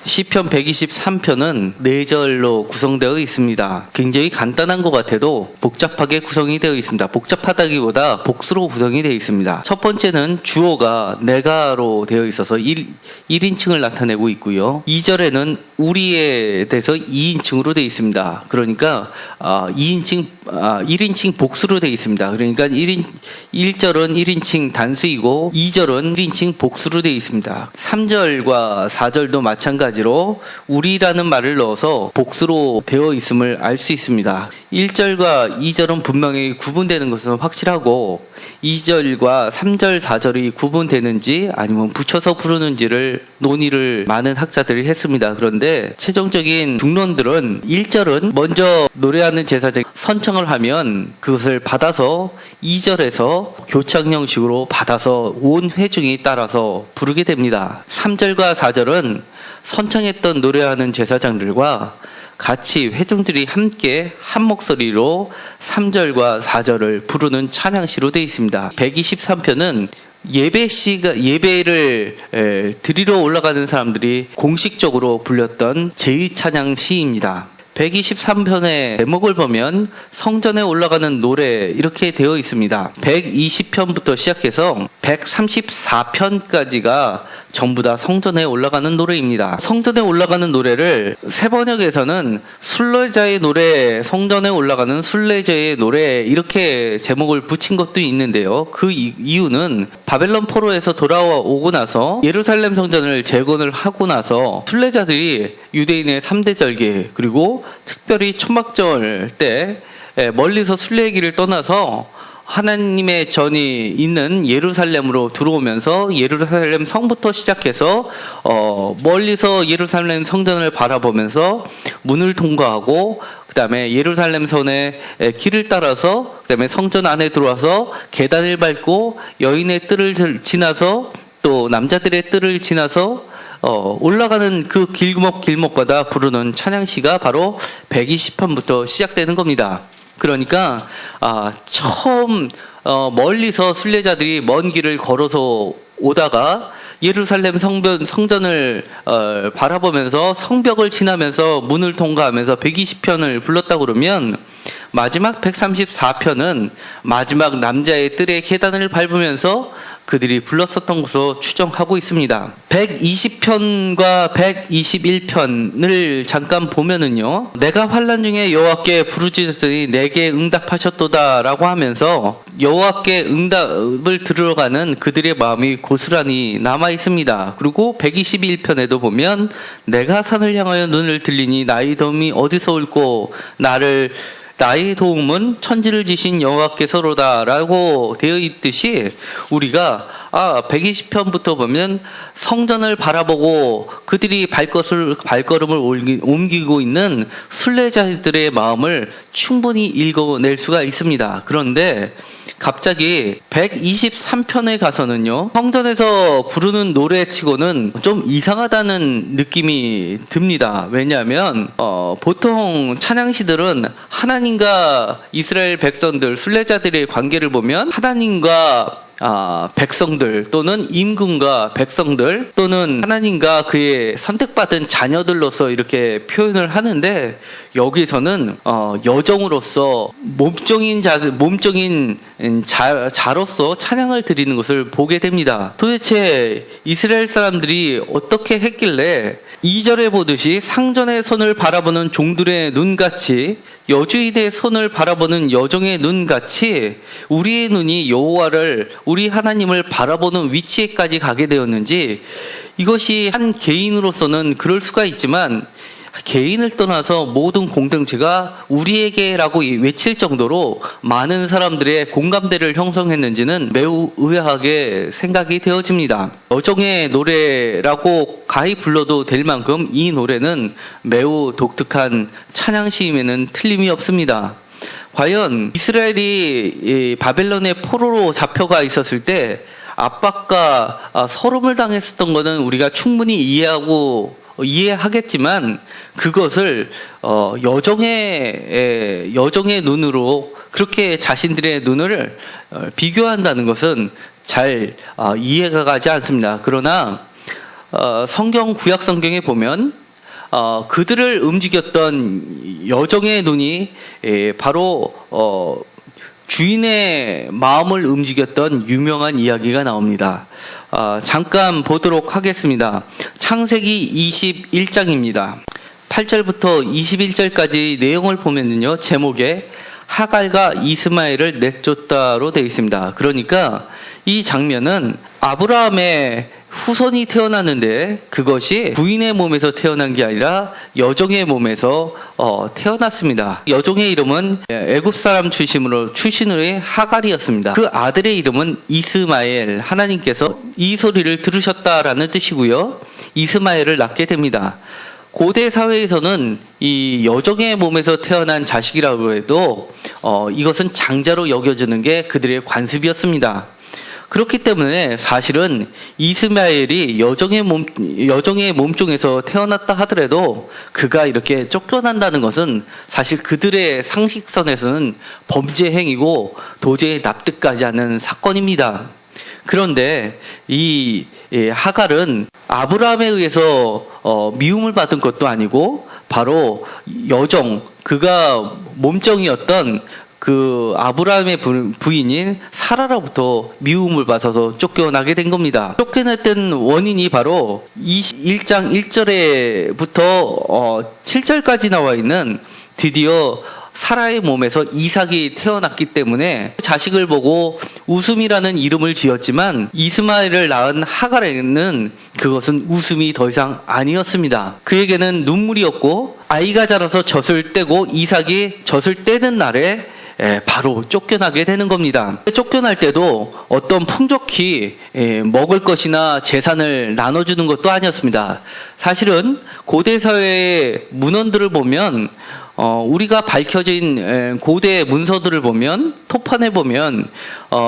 시편 123편은 4절로 구성되어 있습니다. 굉장히 간단한 것 같아도 복잡하게 구성이 되어 있습니다. 복잡하다기보다 복수로 구성이 되어 있습니다. 첫 번째는 주어가 내가로 되어 있어서 1인칭을 나타내고 있고요. 2절에는 우리에 대해서 2인칭으로 되어 있습니다. 그러니까 1인칭 복수로 되어 있습니다. 그러니까 1절은 1인칭 단수이고 2절은 1인칭 복수로 되어 있습니다. 3절과 4절도 마찬가지로 우리라는 말을 넣어서 복수로 되어 있음을 알 수 있습니다. 1절과 2절은 분명히 구분되는 것은 확실하고 2절과 3절, 4절이 구분되는지 아니면 붙여서 부르는지를 논의를 많은 학자들이 했습니다. 그런데 최종적인 중론들은 1절은 먼저 노래하는 제사장 선창을 하면 그것을 받아서 2절에서 교창 형식으로 받아서 온 회중이 따라서 부르게 됩니다. 3절과 4절은 선창했던 노래하는 제사장들과 같이 회중들이 함께 한 목소리로 3절과 4절을 부르는 찬양시로 되어 있습니다. 123편은 예배를 드리러 올라가는 사람들이 공식적으로 불렸던 제2찬양시입니다. 123편의 제목을 보면 성전에 올라가는 노래 이렇게 되어 있습니다. 120편부터 시작해서 134편까지가 전부 다 성전에 올라가는 노래입니다. 성전에 올라가는 노래를 세번역에서는 순례자의 노래, 성전에 올라가는 순례자의 노래 이렇게 제목을 붙인 것도 있는데요. 그 이유는 바벨론 포로에서 돌아오고 나서 예루살렘 성전을 재건을 하고 나서 순례자들이 유대인의 3대 절기 그리고 특별히 초막절 때 멀리서 순례의 길을 떠나서 하나님의 전이 있는 예루살렘으로 들어오면서 예루살렘 성부터 시작해서 멀리서 예루살렘 성전을 바라보면서 문을 통과하고 그 다음에 예루살렘 성의 길을 따라서 그 다음에 성전 안에 들어와서 계단을 밟고 여인의 뜰을 지나서 또 남자들의 뜰을 지나서 올라가는 그 길목마다 부르는 찬양시가 바로 120편부터 시작되는 겁니다. 그러니까 처음 멀리서 순례자들이 먼 길을 걸어서 오다가 예루살렘 성전을 바라보면서 성벽을 지나면서 문을 통과하면서 120편을 불렀다고 그러면 마지막 134편은 마지막 남자의 뜰의 계단을 밟으면서 그들이 불렀었던 것으로 추정하고 있습니다. 120편과 121편을 잠깐 보면은요, 내가 환난 중에 여호와께 부르짖었더니 내게 응답하셨도다라고 하면서 여호와께 응답을 들으러 가는 그들의 마음이 고스란히 남아 있습니다. 그리고 121편에도 보면 내가 산을 향하여 눈을 들리니 나의 도움이 어디서 올꼬 나의 도움은 천지를 지신 여호와께서로다라고 되어 있듯이 우리가 120편부터 보면 성전을 바라보고 그들이 발걸음을 옮기고 있는 순례자들의 마음을 충분히 읽어낼 수가 있습니다. 그런데 갑자기 123편에 가서는요, 성전에서 부르는 노래치고는 좀 이상하다는 느낌이 듭니다. 왜냐하면 보통 찬양시들은 하나님과 이스라엘 백성들, 순례자들의 관계를 보면 하나님과 백성들 또는 임금과 백성들 또는 하나님과 그의 선택받은 자녀들로서 이렇게 표현을 하는데 여기서는 여종으로서 몸종인 자로서 찬양을 드리는 것을 보게 됩니다. 도대체 이스라엘 사람들이 어떻게 했길래 2절에 보듯이 상전의 손을 바라보는 종들의 눈같이 여주인의 손을 바라보는 여종의 눈같이 우리의 눈이 여호와를 우리 하나님을 바라보는 위치에까지 가게 되었는지, 이것이 한 개인으로서는 그럴 수가 있지만 개인을 떠나서 모든 공동체가 우리에게라고 외칠 정도로 많은 사람들의 공감대를 형성했는지는 매우 의아하게 생각이 되어집니다. 여종의 노래라고 가히 불러도 될 만큼 이 노래는 매우 독특한 찬양시임에는 틀림이 없습니다. 과연 이스라엘이 바벨론의 포로로 잡혀가 있었을 때 압박과 서름을 당했었던 것은 우리가 충분히 이해하겠지만 그것을 여종의 눈으로 그렇게 자신들의 눈을 비교한다는 것은 잘 이해가 가지 않습니다. 그러나 성경 구약 성경에 보면 그들을 움직였던 여정의 눈이 바로 주인의 마음을 움직였던 유명한 이야기가 나옵니다. 잠깐 보도록 하겠습니다. 창세기 21장입니다. 8절부터 21절까지 내용을 보면요, 제목에 하갈과 이스마엘을 내쫓다로 되어 있습니다. 그러니까 이 장면은 아브라함의 후손이 태어났는데 그것이 부인의 몸에서 태어난 게 아니라 여종의 몸에서 태어났습니다. 여종의 이름은 애굽 사람 출신의 하갈이었습니다. 그 아들의 이름은 이스마엘. 하나님께서 이 소리를 들으셨다라는 뜻이고요. 이스마엘을 낳게 됩니다. 고대 사회에서는 이 여종의 몸에서 태어난 자식이라고 해도 이것은 장자로 여겨지는 게 그들의 관습이었습니다. 그렇기 때문에 사실은 이스마엘이 여종의 몸종에서 태어났다 하더라도 그가 이렇게 쫓겨난다는 것은 사실 그들의 상식선에서는 범죄 행위고 도저히 납득하지 않는 사건입니다. 그런데 이 하갈은 아브라함에 의해서 미움을 받은 것도 아니고 바로 그가 몸종이었던 그 아브라함의 부인인 사라로부터 미움을 받아서 쫓겨나게 된 겁니다. 쫓겨났던 원인이 바로 1장 1절에부터 7절까지 나와 있는 드디어 사라의 몸에서 이삭이 태어났기 때문에 자식을 보고 웃음이라는 이름을 지었지만 이스마엘을 낳은 하갈에는 그것은 웃음이 더 이상 아니었습니다. 그에게는 눈물이었고 아이가 자라서 젖을 떼고 이삭이 젖을 떼는 날에 바로 쫓겨나게 되는 겁니다. 쫓겨날 때도 어떤 풍족히 먹을 것이나 재산을 나눠주는 것도 아니었습니다. 사실은 고대 사회의 문헌들을 보면 우리가 밝혀진 고대 문서들을 보면 토판에 보면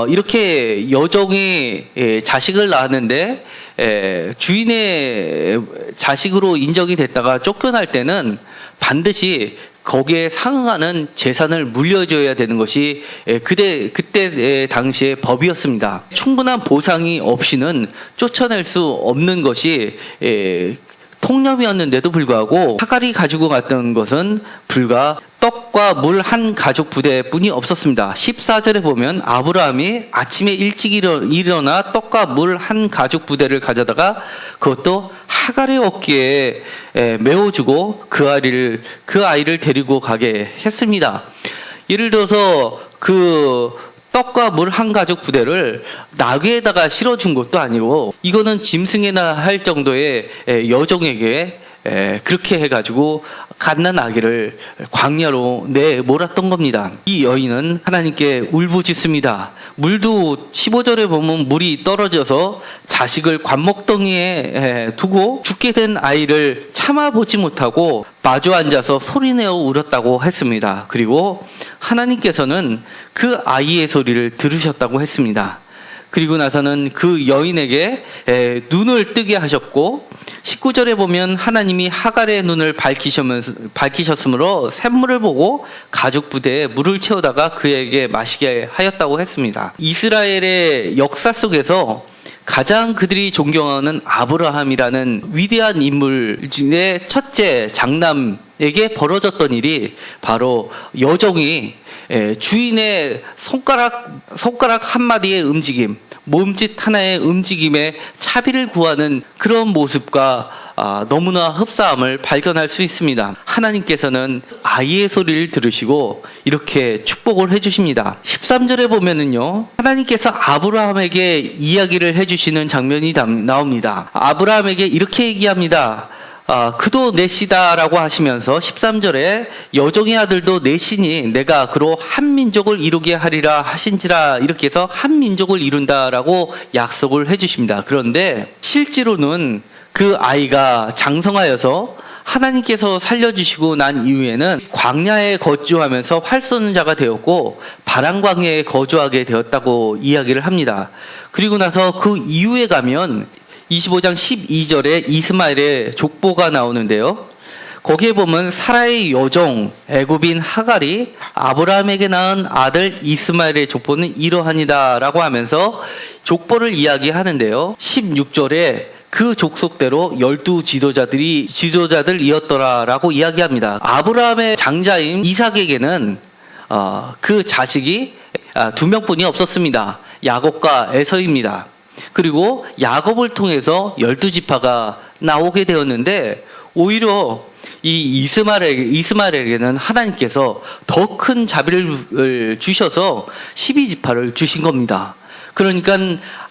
이렇게 여종이 자식을 낳았는데 주인의 자식으로 인정이 됐다가 쫓겨날 때는 반드시 거기에 상응하는 재산을 물려줘야 되는 것이 그때 당시의 법이었습니다. 충분한 보상이 없이는 쫓아낼 수 없는 것이 통념이었는데도 불구하고 하갈이 가지고 갔던 것은 불과 떡과 물 한 가죽 부대뿐이 없었습니다. 14절에 보면 아브라함이 아침에 일찍 일어나 떡과 물 한 가죽 부대를 가져다가 그것도 하갈의 어깨에 메워주고 그 아이를 데리고 가게 했습니다. 예를 들어서 그 떡과 물 한 가죽 부대를 나귀에다가 실어준 것도 아니고 이거는 짐승이나 할 정도의 여종에게 그렇게 해가지고 갓난 아기를 광야로 내몰았던 겁니다. 이 여인은 하나님께 울부짖습니다. 물도 15절에 보면 물이 떨어져서 자식을 관목덩이에 두고 죽게 된 아이를 참아보지 못하고 마주 앉아서 소리내어 울었다고 했습니다. 그리고 하나님께서는 그 아이의 소리를 들으셨다고 했습니다. 그리고 나서는 그 여인에게 눈을 뜨게 하셨고 19절에 보면 하나님이 하갈의 눈을 밝히셨으므로 샘물을 보고 가죽 부대에 물을 채우다가 그에게 마시게 하였다고 했습니다. 이스라엘의 역사 속에서 가장 그들이 존경하는 아브라함이라는 위대한 인물의 첫째 장남에게 벌어졌던 일이 바로 여종이 주인의 손가락 한마디의 움직임, 몸짓 하나의 움직임에 차비를 구하는 그런 모습과 너무나 흡사함을 발견할 수 있습니다. 하나님께서는 아이의 소리를 들으시고 이렇게 축복을 해주십니다. 13절에 보면은요, 하나님께서 아브라함에게 이야기를 해주시는 장면이 나옵니다. 아브라함에게 이렇게 얘기합니다. 그도 내 씨다라고 하시면서 13절에 여종의 아들도 내 씨니 내가 그로 한 민족을 이루게 하리라 하신지라, 이렇게 해서 한 민족을 이룬다라고 약속을 해주십니다. 그런데 실제로는 그 아이가 장성하여서 하나님께서 살려주시고 난 이후에는 광야에 거주하면서 활 쏘는 자가 되었고 바람 광야에 거주하게 되었다고 이야기를 합니다. 그리고 나서 그 이후에 가면 25장 12절에 이스마엘의 족보가 나오는데요. 거기에 보면 사라의 여종 애굽인 하갈이 아브라함에게 낳은 아들 이스마엘의 족보는 이러하니다라고 하면서 족보를 이야기하는데요. 16절에 그 족속대로 12지도자들이었더라라고 이야기합니다. 아브라함의 장자인 이삭에게는 그 자식이 2명뿐이 없었습니다. 야곱과 에서입니다. 그리고 야곱을 통해서 12지파가 나오게 되었는데 오히려 이 이스마엘에게는 하나님께서 더 큰 자비를 주셔서 12지파를 주신 겁니다. 그러니까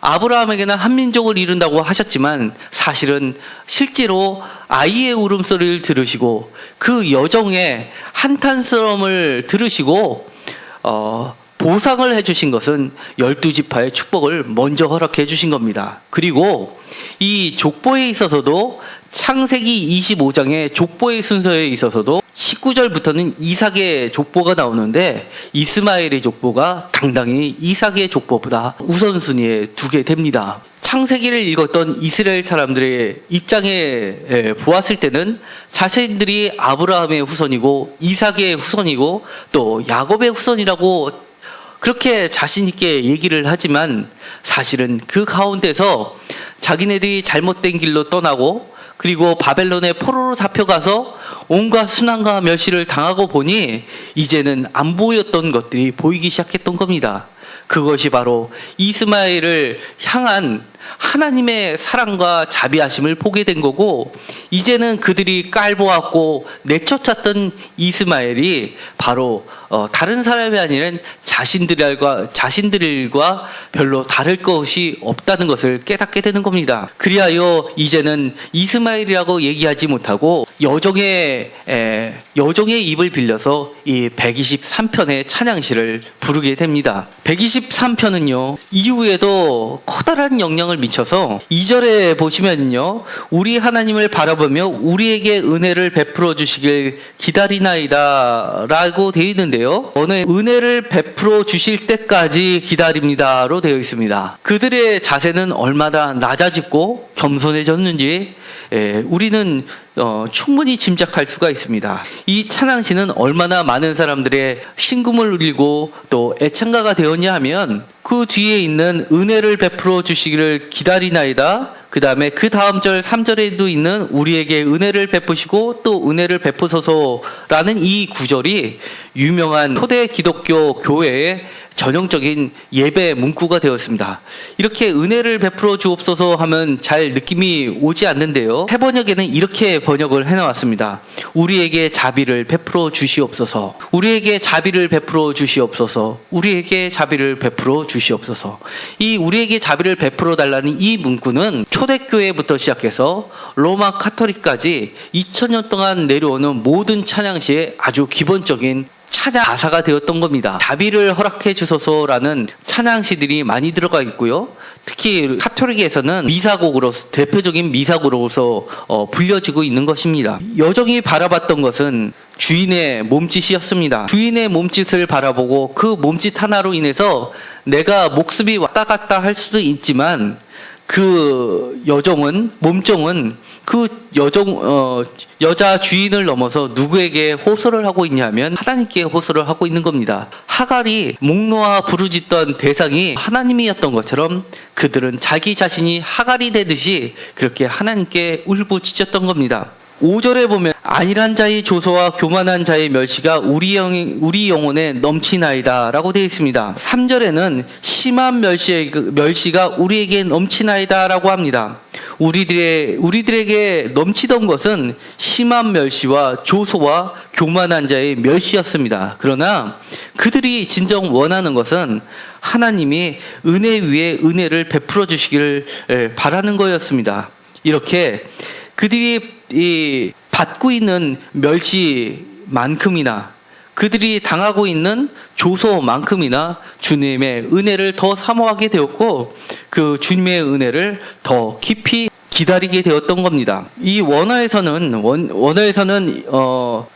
아브라함에게는 한 민족을 이룬다고 하셨지만 사실은 실제로 아이의 울음소리를 들으시고 그 여정의 한탄스러움을 들으시고 보상을 해주신 것은 12지파의 축복을 먼저 허락해 주신 겁니다. 그리고 이 족보에 있어서도 창세기 25장의 족보의 순서에 있어서도 19절부터는 이삭의 족보가 나오는데 이스마엘의 족보가 당당히 이삭의 족보보다 우선순위에 두게 됩니다. 창세기를 읽었던 이스라엘 사람들의 입장에 보았을 때는 자신들이 아브라함의 후손이고 이삭의 후손이고 또 야곱의 후손이라고 그렇게 자신 있게 얘기를 하지만 사실은 그 가운데서 자기네들이 잘못된 길로 떠나고 그리고 바벨론의 포로로 잡혀가서 온갖 순환과 멸시를 당하고 보니 이제는 안 보였던 것들이 보이기 시작했던 겁니다. 그것이 바로 이스마엘을 향한 하나님의 사랑과 자비하심을 보게 된 거고 이제는 그들이 깔보았고 내쫓았던 이스마엘이 바로 다른 사람이 아니라 자신들과 별로 다를 것이 없다는 것을 깨닫게 되는 겁니다. 그리하여 이제는 이스마엘이라고 얘기하지 못하고 여종의 입을 빌려서 이 123편의 찬양시를 부르게 됩니다. 123편은요 이후에도 커다란 영향을 미쳐서 2절에 보시면요 우리 하나님을 바라보며 우리에게 은혜를 베풀어 주시길 기다리나이다 라고 되어 있는데요, 은혜를 베풀어 주실 때까지 기다립니다로 되어 있습니다. 그들의 자세는 얼마나 낮아지고 겸손해졌는지 우리는 충분히 짐작할 수가 있습니다. 이 찬양시는 얼마나 많은 사람들의 심금을 울리고 또 애창가가 되었냐 하면 그 뒤에 있는 은혜를 베풀어 주시기를 기다리나이다, 그 다음에 그 다음 절 3절에도 있는 우리에게 은혜를 베푸시고 또 은혜를 베푸소서라는 이 구절이 유명한 초대 기독교 교회의 전형적인 예배 문구가 되었습니다. 이렇게 은혜를 베풀어 주옵소서 하면 잘 느낌이 오지 않는데요, 새 번역에는 이렇게 번역을 해놓았습니다. 우리에게 자비를 베풀어 주시옵소서, 우리에게 자비를 베풀어 주시옵소서, 우리에게 자비를 베풀어 주시옵소서. 이 우리에게 자비를 베풀어 달라는 이 문구는 초대교회부터 시작해서 로마 카톨릭까지 2000년 동안 내려오는 모든 찬양시의 아주 기본적인 찬양 가사가 되었던 겁니다. 자비를 허락해 주소서라는 찬양시들이 많이 들어가 있고요. 특히 카톨릭에서는 미사곡으로서 대표적인 미사곡으로서 불려지고 있는 것입니다. 여정이 바라봤던 것은 주인의 몸짓이었습니다. 주인의 몸짓을 바라보고 그 몸짓 하나로 인해서 내가 목숨이 왔다 갔다 할 수도 있지만 그 몸종은 그 여자 주인을 넘어서 누구에게 호소를 하고 있냐면 하나님께 호소를 하고 있는 겁니다. 하갈이 목 놓아 부르짖던 대상이 하나님이었던 것처럼 그들은 자기 자신이 하갈이 되듯이 그렇게 하나님께 울부짖었던 겁니다. 5절에 보면 안일한 자의 조소와 교만한 자의 멸시가 우리 영혼에 넘치나이다 라고 되어 있습니다. 3절에는 심한 멸시가 우리에게 넘치나이다 라고 합니다. 우리들에게 넘치던 것은 심한 멸시와 조소와 교만한 자의 멸시였습니다. 그러나 그들이 진정 원하는 것은 하나님이 은혜 위에 은혜를 베풀어 주시기를 바라는 거였습니다. 이렇게 그들이 받고 있는 멸시만큼이나 그들이 당하고 있는 조소만큼이나 주님의 은혜를 더 사모하게 되었고 그 주님의 은혜를 더 깊이 기다리게 되었던 겁니다. 이 원어에서는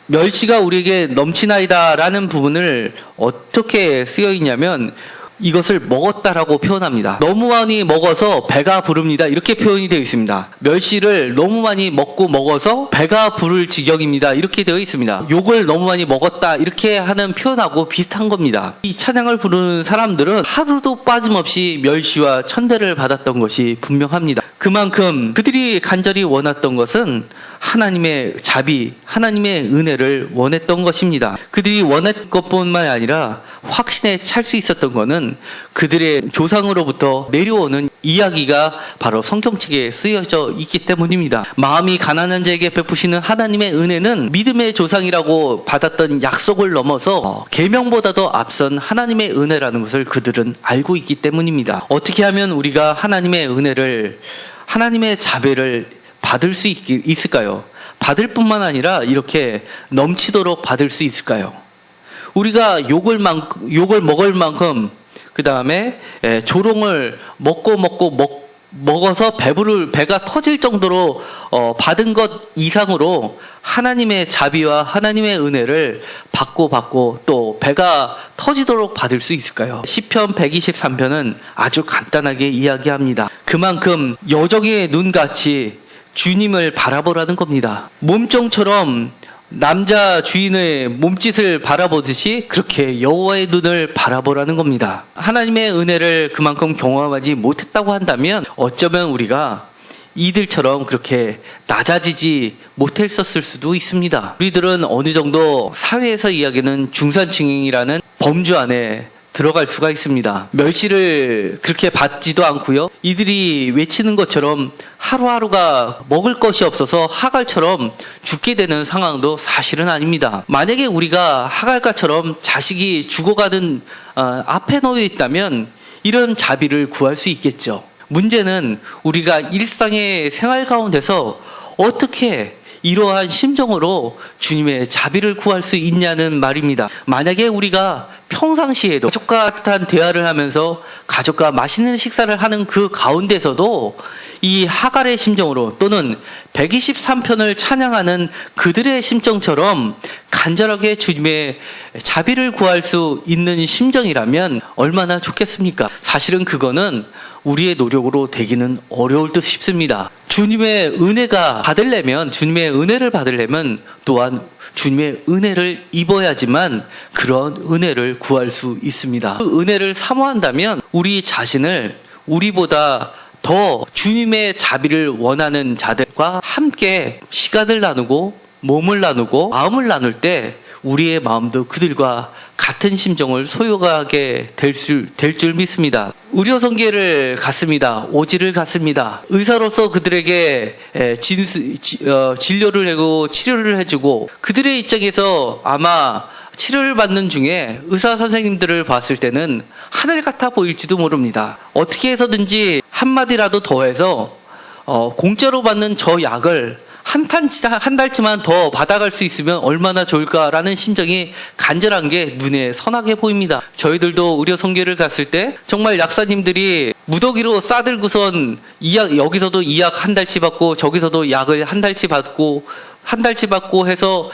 멸시가 우리에게 넘치나이다라는 부분을 어떻게 쓰여 있냐면 이것을 먹었다라고 표현합니다. 너무 많이 먹어서 배가 부릅니다. 이렇게 표현이 되어 있습니다. 멸시를 너무 많이 먹어서 배가 부를 지경입니다. 이렇게 되어 있습니다. 욕을 너무 많이 먹었다 이렇게 하는 표현하고 비슷한 겁니다. 이 찬양을 부르는 사람들은 하루도 빠짐없이 멸시와 천대를 받았던 것이 분명합니다. 그만큼 그들이 간절히 원했던 것은 하나님의 자비, 하나님의 은혜를 원했던 것입니다. 그들이 원했던 것뿐만 아니라 확신에 찰 수 있었던 것은 그들의 조상으로부터 내려오는 이야기가 바로 성경책에 쓰여져 있기 때문입니다. 마음이 가난한 자에게 베푸시는 하나님의 은혜는 믿음의 조상이라고 받았던 약속을 넘어서 계명보다도 앞선 하나님의 은혜라는 것을 그들은 알고 있기 때문입니다. 어떻게 하면 우리가 하나님의 은혜를, 하나님의 자비를 받을 수 있을까요? 받을 뿐만 아니라 이렇게 넘치도록 받을 수 있을까요? 우리가 욕을 먹을 만큼 그 다음에 조롱을 먹어서 배가 터질 정도로 받은 것 이상으로 하나님의 자비와 하나님의 은혜를 받고 또 배가 터지도록 받을 수 있을까요? 시편 123편은 아주 간단하게 이야기합니다. 그만큼 여정의 눈같이 주님을 바라보라는 겁니다. 몸종처럼 남자 주인의 몸짓을 바라보듯이 그렇게 여호와의 눈을 바라보라는 겁니다. 하나님의 은혜를 그만큼 경험하지 못했다고 한다면 어쩌면 우리가 이들처럼 그렇게 낮아지지 못했었을 수도 있습니다. 우리들은 어느 정도 사회에서 이야기하는 중산층이라는 범주 안에 들어갈 수가 있습니다. 멸시를 그렇게 받지도 않고요. 이들이 외치는 것처럼 하루하루가 먹을 것이 없어서 하갈처럼 죽게 되는 상황도 사실은 아닙니다. 만약에 우리가 하갈과처럼 자식이 죽어가는 앞에 놓여 있다면 이런 자비를 구할 수 있겠죠. 문제는 우리가 일상의 생활 가운데서 어떻게 이러한 심정으로 주님의 자비를 구할 수 있냐는 말입니다. 만약에 우리가 평상시에도 가족과 따뜻한 대화를 하면서 가족과 맛있는 식사를 하는 그 가운데서도 이 하갈의 심정으로 또는 123편을 찬양하는 그들의 심정처럼 간절하게 주님의 자비를 구할 수 있는 심정이라면 얼마나 좋겠습니까? 사실은 그거는 우리의 노력으로 되기는 어려울 듯 싶습니다. 주님의 은혜가 받으려면, 주님의 은혜를 받으려면 또한 주님의 은혜를 입어야지만 그런 은혜를 구할 수 있습니다. 그 은혜를 사모한다면 우리 자신을 우리보다 더 주님의 자비를 원하는 자들과 함께 시간을 나누고 몸을 나누고 마음을 나눌 때 우리의 마음도 그들과 같은 심정을 소유하게 될 줄 믿습니다. 의료선계를 갔습니다. 오지를 갔습니다. 의사로서 그들에게 진료를 하고 치료를 해주고 그들의 입장에서 아마 치료를 받는 중에 의사 선생님들을 봤을 때는 하늘 같아 보일지도 모릅니다. 어떻게 해서든지 한마디라도 더해서 공짜로 받는 저 약을 한 달치만 더 받아갈 수 있으면 얼마나 좋을까라는 심정이 간절한 게 눈에 선하게 보입니다. 저희들도 의료 선교를 갔을 때 정말 약사님들이 무더기로 싸들고선 여기서도 이 약 한 달치 받고 저기서도 약을 한 달치 받고 해서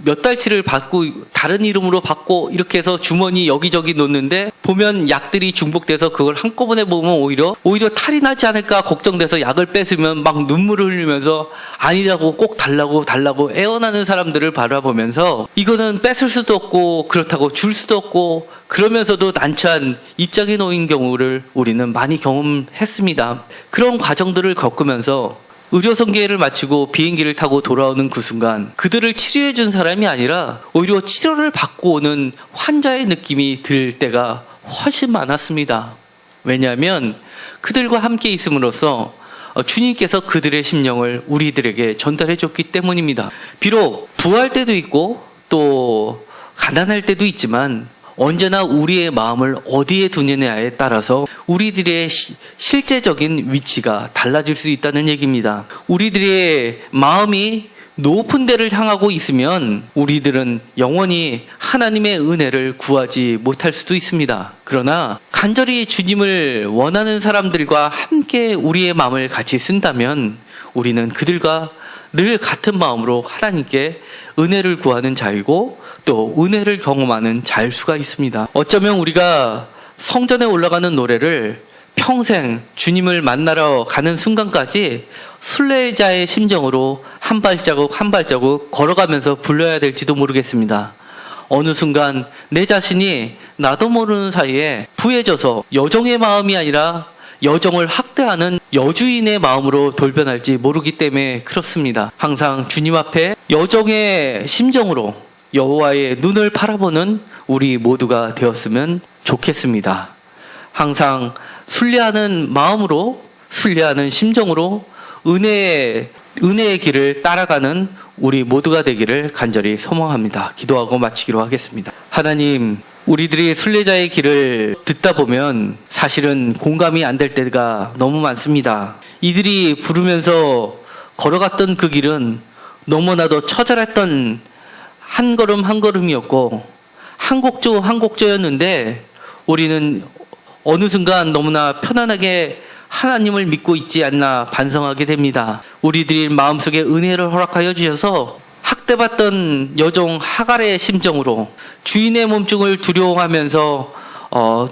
몇 달치를 받고 다른 이름으로 받고 이렇게 해서 주머니 여기저기 놓는데 보면 약들이 중복돼서 그걸 한꺼번에 보면 오히려 탈이 나지 않을까 걱정돼서 약을 뺏으면 막 눈물을 흘리면서 아니라고 꼭 달라고 애원하는 사람들을 바라보면서 이거는 뺏을 수도 없고 그렇다고 줄 수도 없고 그러면서도 난처한 입장에 놓인 경우를 우리는 많이 경험했습니다. 그런 과정들을 겪으면서 의료선계를 마치고 비행기를 타고 돌아오는 그 순간 그들을 치료해 준 사람이 아니라 오히려 치료를 받고 오는 환자의 느낌이 들 때가 훨씬 많았습니다. 왜냐하면 그들과 함께 있음으로써 주님께서 그들의 심령을 우리들에게 전달해 줬기 때문입니다. 비록 부할 때도 있고 또 가난할 때도 있지만 언제나 우리의 마음을 어디에 두느냐에 따라서 우리들의 실제적인 위치가 달라질 수 있다는 얘기입니다. 우리들의 마음이 높은 데를 향하고 있으면 우리들은 영원히 하나님의 은혜를 구하지 못할 수도 있습니다. 그러나 간절히 주님을 원하는 사람들과 함께 우리의 마음을 같이 쓴다면 우리는 그들과 늘 같은 마음으로 하나님께 은혜를 구하는 자이고 또 은혜를 경험하는 자일 수가 있습니다. 어쩌면 우리가 성전에 올라가는 노래를 평생 주님을 만나러 가는 순간까지 순례자의 심정으로 한 발자국 한 발자국 걸어가면서 불러야 될지도 모르겠습니다. 어느 순간 내 자신이 나도 모르는 사이에 부해져서 여종의 마음이 아니라 여종을 학대하는 여주인의 마음으로 돌변할지 모르기 때문에 그렇습니다. 항상 주님 앞에 여종의 심정으로 여호와의 눈을 바라보는 우리 모두가 되었으면 좋겠습니다. 항상 순례하는 마음으로, 순례하는 심정으로 은혜의 길을 따라가는 우리 모두가 되기를 간절히 소망합니다. 기도하고 마치기로 하겠습니다. 하나님, 우리들이 순례자의 길을 듣다 보면 사실은 공감이 안 될 때가 너무 많습니다. 이들이 부르면서 걸어갔던 그 길은 너무나도 처절했던 한 걸음 한 걸음이었고 한 곡조 한 곡조였는데 우리는 어느 순간 너무나 편안하게 하나님을 믿고 있지 않나 반성하게 됩니다. 우리들이 마음속에 은혜를 허락하여 주셔서 학대받던 여종 하갈의 심정으로 주인의 몸뚱을 두려워하면서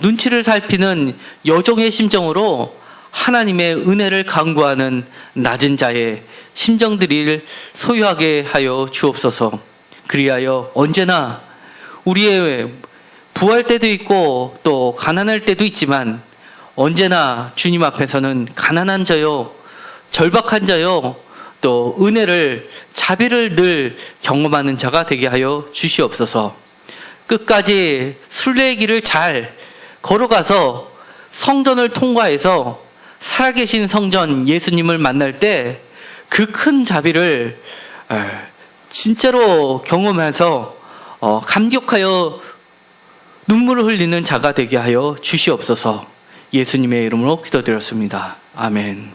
눈치를 살피는 여종의 심정으로 하나님의 은혜를 간구하는 낮은 자의 심정들을 소유하게 하여 주옵소서. 그리하여 언제나 우리의 부할 때도 있고 또 가난할 때도 있지만 언제나 주님 앞에서는 가난한 자요, 절박한 자요, 또 은혜를, 자비를 늘 경험하는 자가 되게 하여 주시옵소서. 끝까지 순례의 길을 잘 걸어가서 성전을 통과해서 살아계신 성전 예수님을 만날 때 그 큰 자비를 진짜로 경험해서 감격하여 눈물을 흘리는 자가 되게 하여 주시옵소서. 예수님의 이름으로 기도드렸습니다. 아멘.